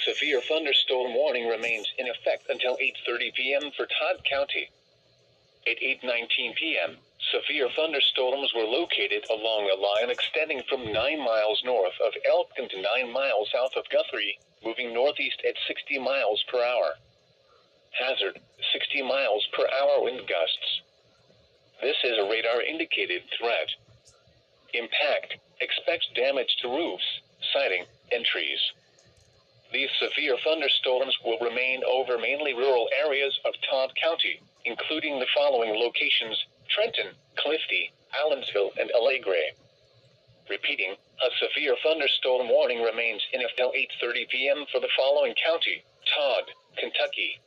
severe thunderstorm warning remains in effect until 8:30 p.m. for Todd County. At 8:19 p.m., severe thunderstorms were located along a line extending from 9 miles north of Elkton to 9 miles south of Guthrie, moving northeast at 60 miles per hour. Hazard, 60 miles per hour wind gusts. This is a radar-indicated threat. Impact, expect damage to roofs, siding, and trees. These severe thunderstorms will remain over mainly rural areas of Todd County, including the following locations: Trenton, Clifty, Allensville, and Alegre. Repeating, a severe thunderstorm warning remains in effect until 8:30 p.m. for the following county: Todd, Kentucky,